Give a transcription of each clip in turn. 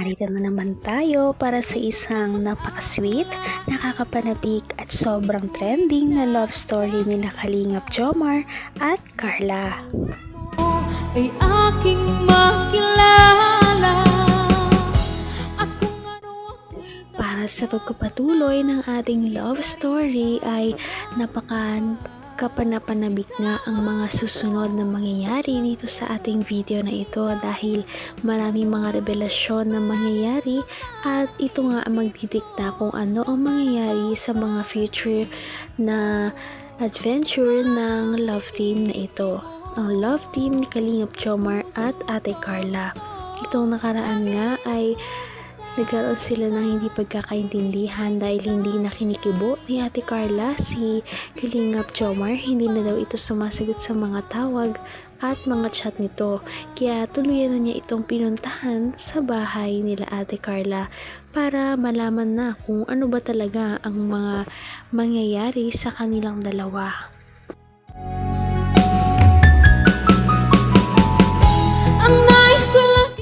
narito na naman tayo para sa isang napaka-sweet, nakakapanabik at sobrang trending na love story nila Kalingap Jomar at Carla. Ay aking makilala. Para sa pagpapatuloy ng ating love story ay napanapanabik nga ang mga susunod na mangyayari dito sa ating video na ito dahil maraming mga revelasyon na mangyayari at ito nga ang magdidikta kung ano ang mangyayari sa mga future na adventure ng love team na ito. Ang love team ni Kalingap Jomar at Ate Carla. Itong nakaraan nga ay nagkaroon sila ng hindi pagkakaintindihan dahil hindi na kinikibo ni Ate Carla si Kalingap Jomar. Hindi na daw ito sumasagot sa mga tawag at mga chat nito. Kaya tuluyan na niya itong pinuntahan sa bahay nila Ate Carla para malaman na kung ano ba talaga ang mga mangyayari sa kanilang dalawa. Ang nice ko lang.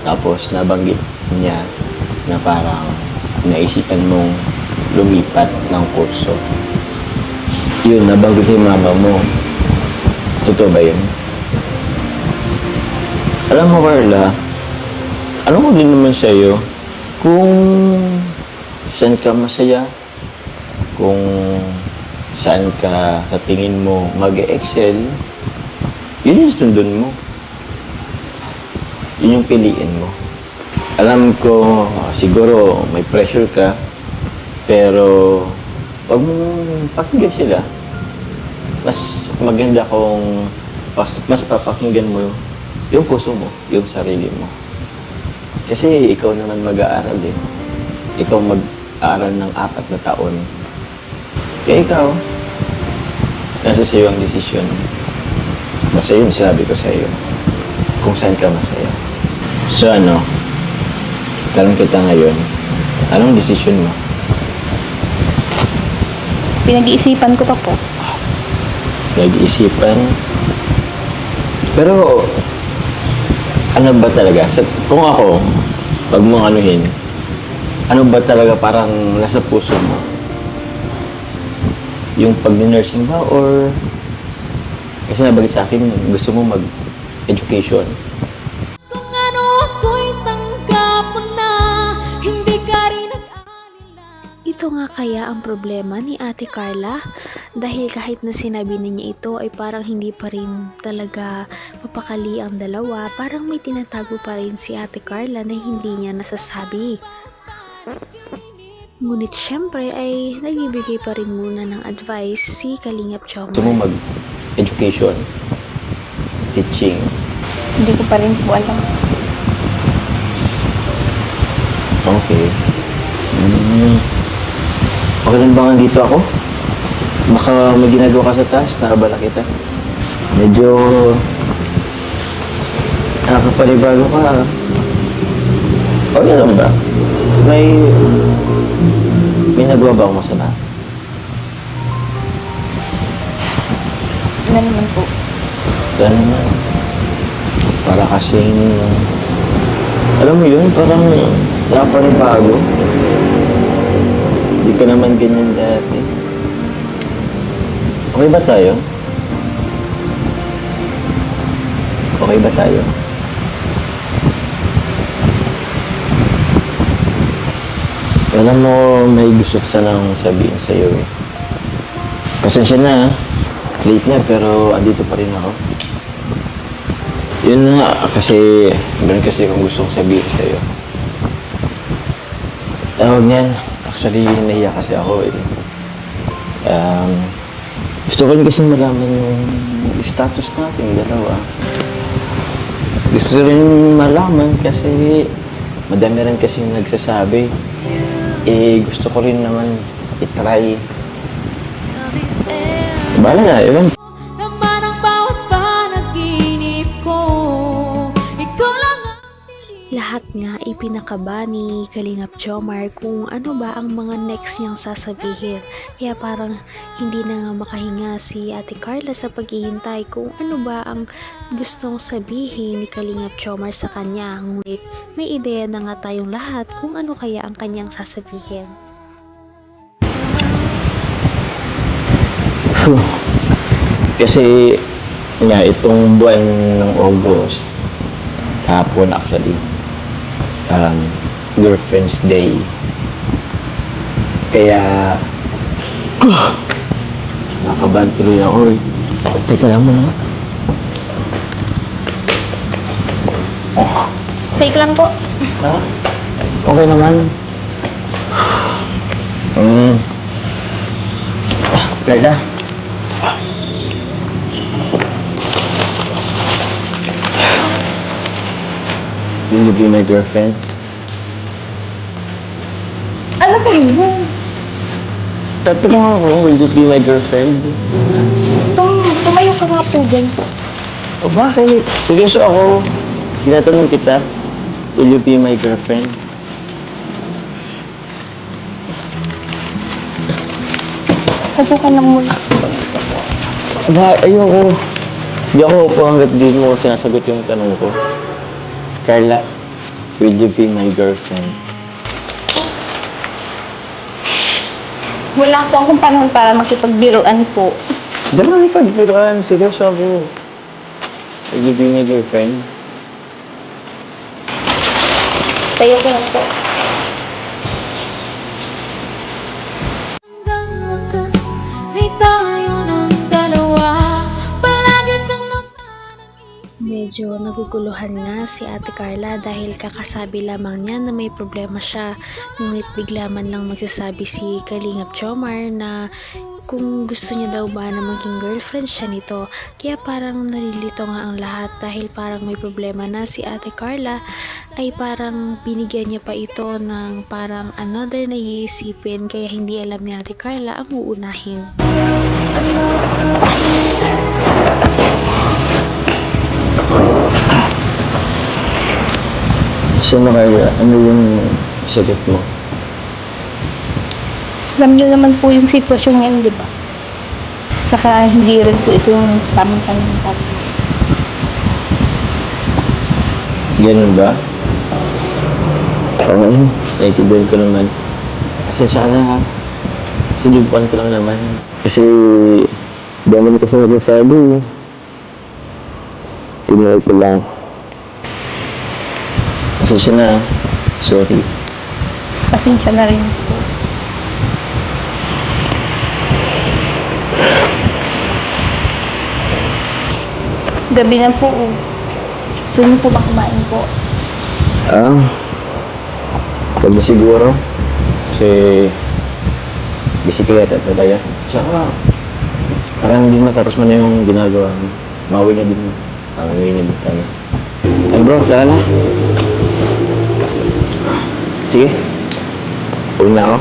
Tapos nabanggit niya na parang naisipan mong lumipat ng kurso. Yun, nabanggit yung mama mo. Totoo ba yun? Alam mo, Carla, alam ko din naman sa'yo kung saan ka masaya, kung saan ka sa tingin mo mag-excel, yun yung sundon mo. Yun yung piliin mo. Alam ko, siguro may pressure ka, pero wag mong pakinggan sila. Mas maganda kung mas papakinggan mo yung puso mo, yung sarili mo. Kasi ikaw naman mag-aaral eh. Ikaw mag-aaral ng 4 na taon. Kaya ikaw, nasa sa'yo ang desisyon. Basta yun, sinabi ko sa'yo. Kung saan ka masaya. So ano, tanong kita ngayon, anong desisyon mo? Pinag-iisipan ko pa po. Nag-iisipan? Pero, ano ba talaga? Kung ako, pag mong anuhin, ano ba talaga parang nasa puso mo? Yung pag-nursing ba or kasi nabagay sa akin, gusto mo mag-education? Kung ano ako'y tanggap mo na, hindi ka rin nag-alala. Ito nga kaya ang problema ni Ate Carla dahil kahit na sinabi na niya ito ay parang hindi pa rin talaga mapakali ang dalawa, parang may tinatago pa rin si Ate Carla na hindi niya nasasabi. Ngunit syempre ay nagbibigay pa rin muna ng advice si Kalingap Jomar. Gusto mo mag-education? Teaching? Hindi ko pa rin po alam. Okay. Okay lang ba nga dito ako? Baka may ginagawa ka sa taas, nakabala kita. Medyo nakakapanibago ka. Okay lang ba? May nagawa ba akong masama? Ano naman po? Ano naman? Para kasing alam mo yun, parang nakapanibago. Hindi ka naman ganyan dati. Okay ba tayo? Okay ba tayo? Alam mo, may gusto ko sanang sabihin sa'yo eh. Pasensya na, late na pero andito pa rin ako. Yun nga, kasi meron kasi kung gusto kong sabihin sa'yo. Tawag niyan, actually nahiya kasi ako eh. Gusto ko rin kasi malaman yung status natin dalawa. Gusto rin malaman kasi madami rin kasi nagsasabi. Gusto ko rin naman itry. Bahala na, ewan. Naman ang bawat panaginip ko, ikaw lang ang lahat nga ipinakaba ni Kalingap Jomar kung ano ba ang mga next niyang sasabihin. Kaya parang hindi na nga makahinga si Ate Carla sa paghihintay kung ano ba ang gustong sabihin ni Kalingap Jomar sa kanya. Ngunit may ideya na nga tayong lahat kung ano kaya ang kanyang sasabihin. Kasi nga itong buwan ng August, hapon actually, Girlfriend's Day. Kaya nakabahan tuloy ako eh. Teka lang muna. Take lang po. Ha? Okay naman. Carla. Will you be my girlfriend? Ano po yun? Tatanong ako, will you be my girlfriend? Tumayo ka nga po dyan. O bakit? Seryoso ako. Tinatanong kita, will you be my girlfriend? Upo ka lang muna. Aba, ayoko. Hindi ako upo hanggat di mo sinasagot yung tanong ko. Carla, will you be my girlfriend? Wala po akong panahon para makipagbiruan po. Dala may pagbiruan. Seryoso ako. Will you be my girlfriend? Tayo ko lang po. Hanggang wakas ay tayo ng dalawa. Palagi kang Medyo naguguluhan nga si Ate Carla dahil kakasabi lamang niya na may problema siya. Ngunit bigla man lang magsasabi si Kalingap Jomar na kung gusto niya daw ba na maging girlfriend siya nito. Kaya parang nalilito nga ang lahat dahil parang may problema na si Ate Carla, ay parang binigyan niya pa ito ng parang another na iisipin, kaya hindi alam ni Ate Carla ang uunahin. So, Carla, ano yung sagot mo? Alam niyo naman po yung sitwasyon ngayon, di ba? Saka hindi rin po ito yung tamang tanong po. Ganun ba? Okay, naitibayin ko naman. Pasensya ka na ha. Sinubukan ko lang naman. Kasi, dami ko sa nagsasabi. Tinuloy ko lang. Pasensya na. Sorry. Pasensya na rin po. Gabi na po. Gusto niyo po ba kumain po? Pag siguro. Kasi, bisikleta talaga. Tsaka, parang hindi matapos mo na yung ginagawa mo. Mauwi na din. Mauwi na din tayo. Ay bro, saka na. Sige. Uwi na ako.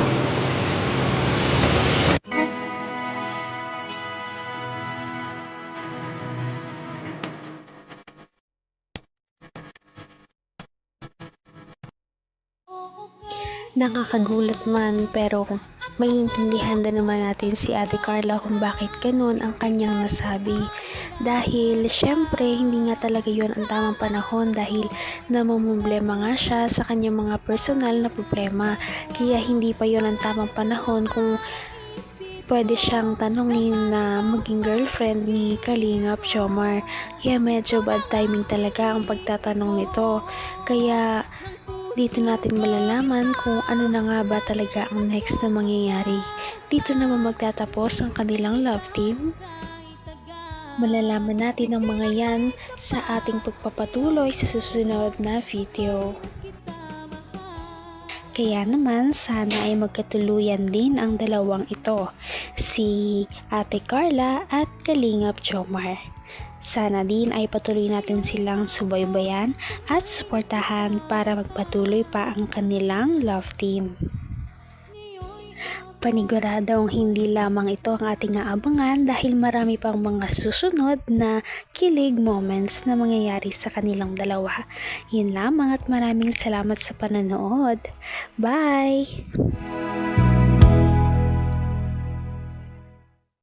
Nakakagulat man pero maintindihan din naman natin si Ate Carla kung bakit ganun ang kanyang nasabi. Dahil syempre hindi nga talaga yon ang tamang panahon dahil namumblema nga siya sa kanyang mga personal na problema. Kaya hindi pa yon ang tamang panahon kung pwede siyang tanongin na maging girlfriend ni Kalingap Jomar. Kaya medyo bad timing talaga ang pagtatanong nito. Kaya dito natin malalaman kung ano na nga ba talaga ang next na mangyayari. Dito naman magtatapos ang kanilang love team. Malalaman natin ang mga yan sa ating pagpapatuloy sa susunod na video. Kaya naman sana ay magkatuluyan din ang dalawang ito, si Ate Carla at Kalingap Jomar. Sana din ay patuloy natin silang subaybayan at suportahan para magpatuloy pa ang kanilang love team. Paniguradong hindi lamang ito ang ating aabangan dahil marami pang mga susunod na kilig moments na mangyayari sa kanilang dalawa. Yun lamang at maraming salamat sa panonood. Bye!